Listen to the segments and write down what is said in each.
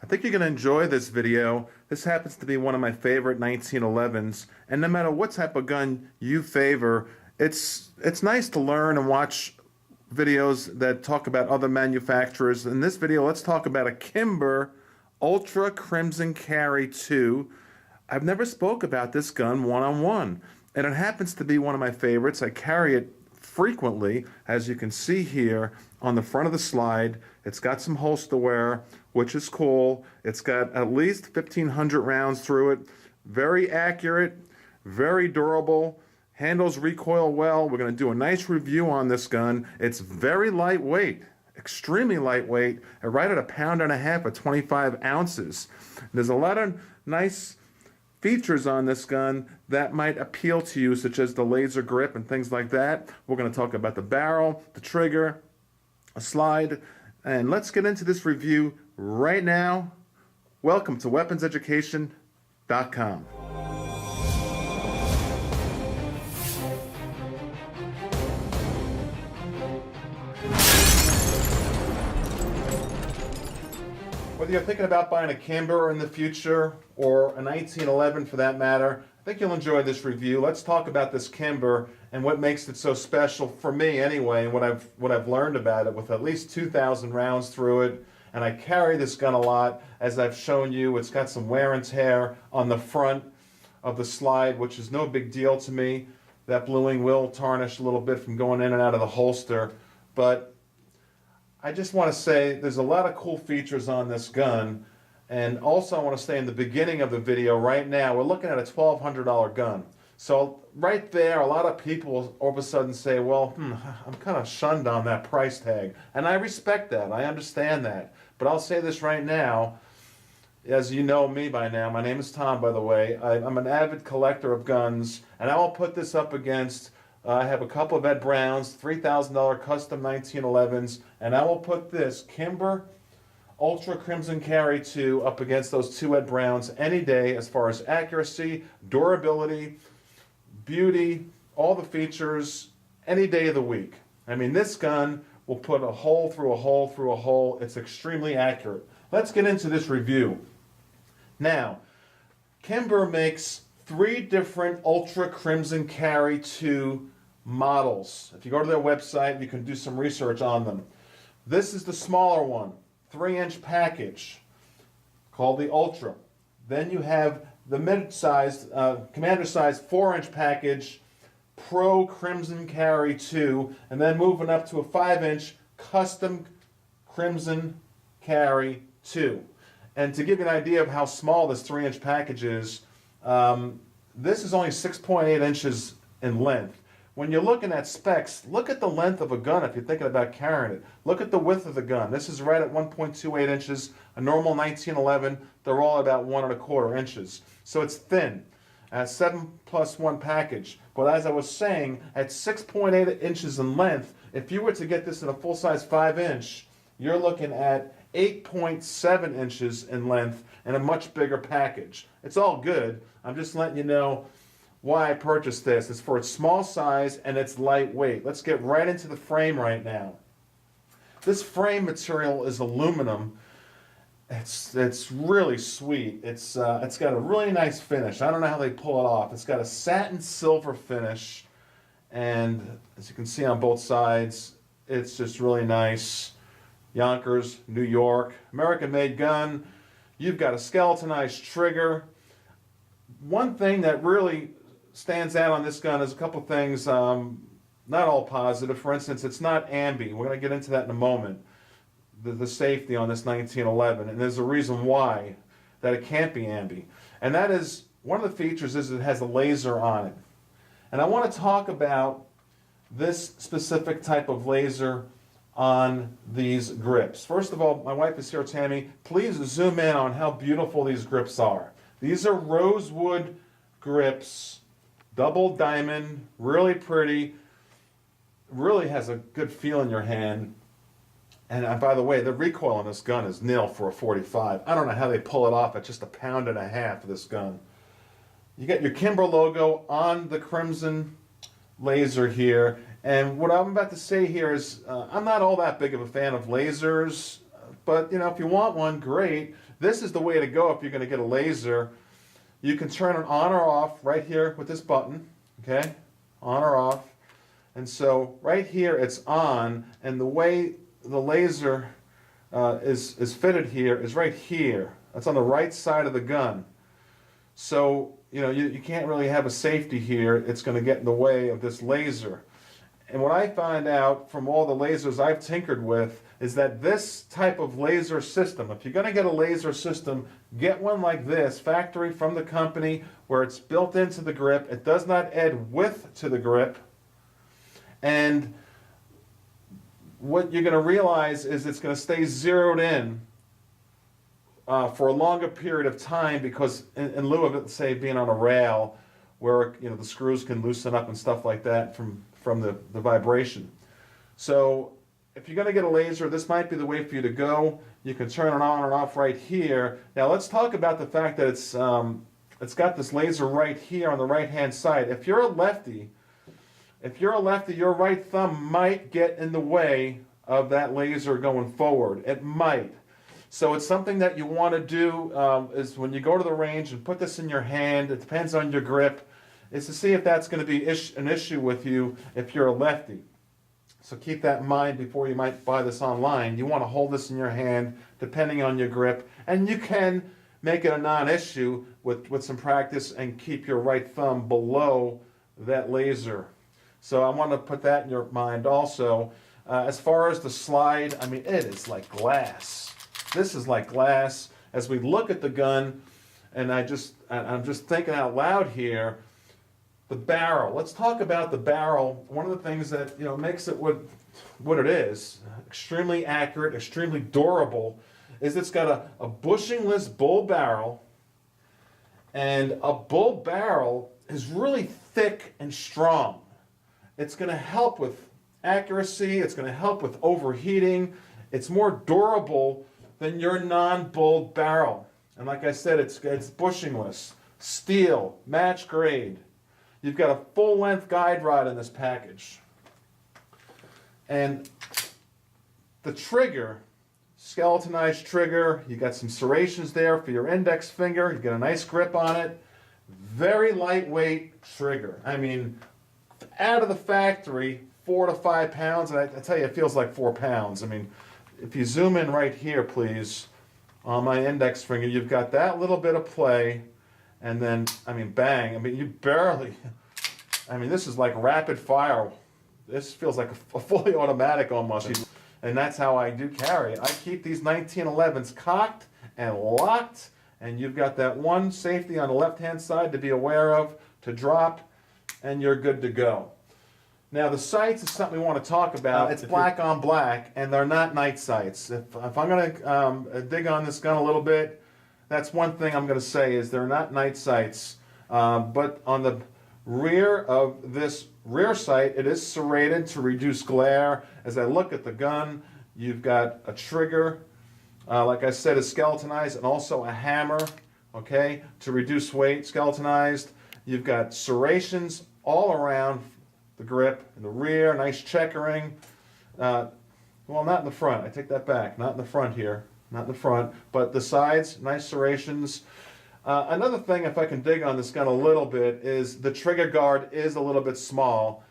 I think you're going to enjoy this video. This happens to be one of my favorite 1911s, and no matter what type of gun you favor, it's nice to learn and watch videos that talk about other manufacturers. In this video, let's talk about a Kimber Ultra Crimson Carry 2. I've never spoke about this gun one-on-one, and it happens to be one of my favorites. I carry it frequently, as you can see here on the front of the slide. It's got some holster wear, which is cool. It's got at least 1,500 rounds through it. Very accurate, very durable, handles recoil well. We're going to do a nice review on this gun. It's very lightweight, extremely lightweight, right at 1.5 pounds at 25 ounces. There's a lot of nice features on this gun that might appeal to you, such as the laser grip and things like that. We're going to talk about the barrel, the trigger, a slide, and let's get into this review right now. Welcome to weaponseducation.com. Whether you're thinking about buying a Kimber in the future or a 1911 for that matter, I think you'll enjoy this review. Let's talk about this Kimber and what makes it so special for me anyway, and what I've learned about it with at least 2,000 rounds through it. And I carry this gun a lot, as I've shown you. It's got some wear and tear on the front of the slide, which is no big deal to me. That bluing will tarnish a little bit from going in and out of the holster, but I just want to say there's a lot of cool features on this gun. And also I want to say in the beginning of the video right now, we're looking at a $1,200 gun. So right there, a lot of people all of a sudden say, well, I'm kind of shunned on that price tag. And I respect that. I understand that. But I'll say this right now. As you know me by now, my name is Tom, by the way. I'm an avid collector of guns, and I will put this up against I have a couple of Ed Browns, $3,000 custom 1911s, and I will put this Kimber Ultra Crimson Carry 2 up against those two Ed Browns any day as far as accuracy, durability, beauty, all the features, any day of the week. I mean, this gun will put a hole through a hole through a hole. It's extremely accurate. Let's get into this review. Now, Kimber makes 3 different Ultra Crimson Carry 2 models. If you go to their website, you can do some research on them. This is the smaller one, 3-inch package, called the Ultra. Then you have the mid-sized, commander-sized 4-inch package, Pro Crimson Carry 2, and then moving up to a 5-inch custom Crimson Carry 2. And to give you an idea of how small this 3-inch package is, this is only 6.8 inches in length. When you're looking at specs, look at the length of a gun if you're thinking about carrying it. Look at the width of the gun. This is right at 1.28 inches. A normal 1911, they're all about 1.25 inches. So it's thin. 7+1 package. But as I was saying, at 6.8 inches in length, if you were to get this in a full-size 5-inch, you're looking at 8.7 inches in length and a much bigger package. It's all good. I'm just letting you know why I purchased this. It's for its small size and it's lightweight. Let's get right into the frame right now. This frame material is aluminum. It's really sweet. It's got a really nice finish. I don't know how they pull it off. It's got a satin silver finish, and as you can see on both sides, it's just really nice. Yonkers, New York, American-made gun. You've got a skeletonized trigger. One thing that really stands out on this gun is a couple things, not all positive. For instance, it's not ambi. We're going to get into that in a moment. The safety on this 1911, and there's a reason why that it can't be ambi. And that is, one of the features is it has a laser on it. And I want to talk about this specific type of laser on these grips. First of all, my wife is here, Tammy. Please zoom in on how beautiful these grips are. These are rosewood grips, double diamond, really pretty, really has a good feel in your hand. And by the way, the recoil on this gun is nil for a 45. I don't know how they pull it off at just 1.5 pounds for this gun. You get your Kimber logo on the crimson laser here. And what I'm about to say here is I'm not all that big of a fan of lasers, but you know, if you want one, great. This is the way to go if you're going to get a laser. You can turn it on or off right here with this button, okay? On or off. And so right here it's on, and the way the laser is fitted here is right here. That's on the right side of the gun. So, you know, you can't really have a safety here. It's going to get in the way of this laser. And what I find out from all the lasers I've tinkered with is that this type of laser system, if you're going to get a laser system, get one like this, factory from the company, where it's built into the grip. It does not add width to the grip. And what you're going to realize is it's going to stay zeroed in for a longer period of time, because in lieu of it, say, being on a rail where, you know, the screws can loosen up and stuff like that from the vibration. So if you're going to get a laser, this might be the way for you to go. You can turn it on and off right here. Now let's talk about the fact that it's got this laser right here on the right hand side. If you're a lefty, your right thumb might get in the way of that laser going forward. It might. So it's something that you want to do is when you go to the range and put this in your hand, it depends on your grip, is to see if that's going to be an issue with you if you're a lefty. So keep that in mind before you might buy this online. You want to hold this in your hand depending on your grip, and you can make it a non-issue with some practice and keep your right thumb below that laser. So I want to put that in your mind also. As far as the slide, I mean, it is like glass. This is like glass. As we look at the gun, and I'm just thinking out loud here, the barrel. Let's talk about the barrel. One of the things that, you know, makes it what it is, extremely accurate, extremely durable, is it's got a bushingless bull barrel, and a bull barrel is really thick and strong. It's going to help with accuracy. It's going to help with overheating. It's more durable than your non-bull barrel. And like I said, it's bushingless, steel, match grade. You've got a full-length guide rod in this package. And the trigger, skeletonized trigger, you got some serrations there for your index finger. You got a nice grip on it. Very lightweight trigger. I mean, out of the factory, 4 to 5 pounds, and I tell you, it feels like 4 pounds. I mean, if you zoom in right here, please, on my index finger, you've got that little bit of play, and then, I mean, bang. I mean, you barely, I mean, this is like rapid fire. This feels like a fully automatic almost. And that's how I do carry it. I keep these 1911s cocked and locked, and you've got that one safety on the left-hand side to be aware of, to drop, and you're good to go. Now the sights is something we want to talk about. It's black on black, and they're not night sights. If I'm going to dig on this gun a little bit, that's one thing I'm going to say, is they're not night sights. But on the rear of this rear sight, it is serrated to reduce glare. As I look at the gun, you've got a trigger, like I said, is skeletonized, and also a hammer, okay, to reduce weight, skeletonized. You've got serrations all around the grip, in the rear, nice checkering. Well, not in the front, I take that back, not in the front here, not in the front, but the sides, nice serrations. Another thing, if I can dig on this gun a little bit, is the trigger guard is a little bit small,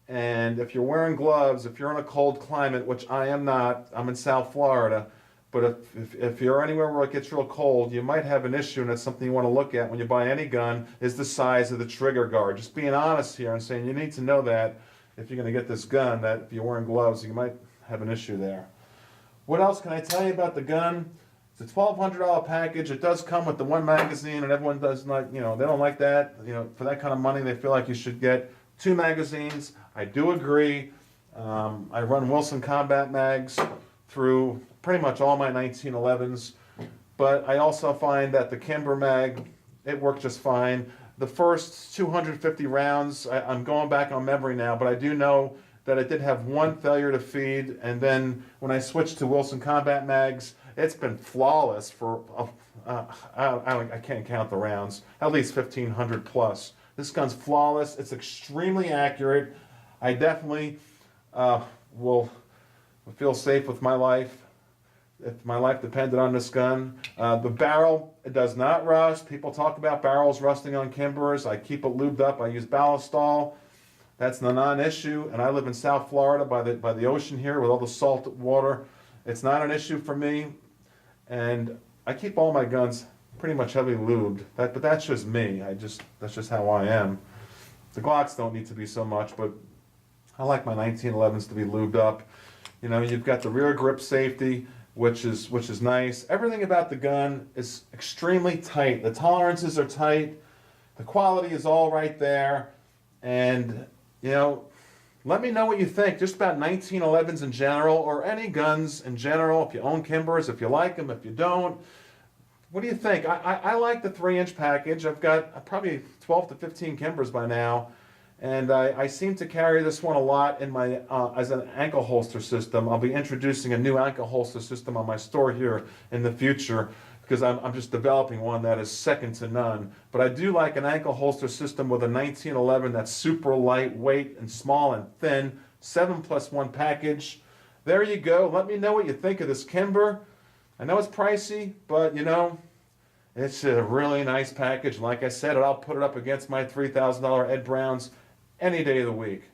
and if you're wearing gloves, if you're in a cold climate, which I am not, I'm in South Florida, but if you're anywhere where it gets real cold, you might have an issue, and it's something you want to look at when you buy any gun, is the size of the trigger guard. Just being honest here and saying you need to know that if you're going to get this gun, that if you're wearing gloves, you might have an issue there. What else can I tell you about the gun? It's a $1,200 package. It does come with the one magazine, and everyone does not, you know, they don't like that. You know, for that kind of money, they feel like you should get 2 magazines. I do agree. I run Wilson Combat Mags through pretty much all my 1911s, but I also find that the Kimber mag, it worked just fine. The first 250 rounds, I'm going back on memory now, but I do know that it did have one failure to feed, and then when I switched to Wilson Combat Mags, it's been flawless for, I can't count the rounds, at least 1,500 plus. This gun's flawless, it's extremely accurate. I definitely will feel safe with my life. if my life depended on this gun. The barrel, it does not rust. People talk about barrels rusting on Kimbers. I keep it lubed up. I use ballistol. That's the non-issue. And I live in South Florida by the ocean here with all the salt water. It's not an issue for me. And I keep all my guns pretty much heavily lubed. But that's just me. That's just how I am. The Glocks don't need to be so much, but I like my 1911s to be lubed up. You know, you've got the rear grip safety, which is nice. Everything about the gun is extremely tight. The tolerances are tight. The quality is all right there. And, you know, let me know what you think just about 1911s in general, or any guns in general. If you own Kimbers, if you like them, if you don't. What do you think? I like the 3-inch package. I've got probably 12 to 15 Kimbers by now. And I seem to carry this one a lot in my as an ankle holster system. I'll be introducing a new ankle holster system on my store here in the future, because I'm just developing one that is second to none. But I do like an ankle holster system with a 1911 that's super lightweight and small and thin, 7+1 package. There you go. Let me know what you think of this Kimber. I know it's pricey, but you know, it's a really nice package. Like I said, I'll put it up against my $3,000 Ed Browns any day of the week.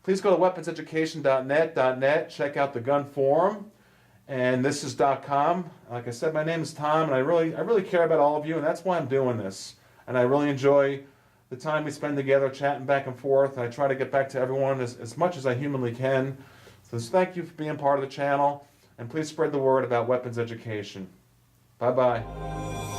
Please go to weaponseducation.net, check out the gun forum, and this is .com. Like I said, my name is Tom, and I really care about all of you, and that's why I'm doing this. And I really enjoy the time we spend together chatting back and forth. I try to get back to everyone as much as I humanly can. So thank you for being part of the channel, and please spread the word about weapons education. Bye-bye.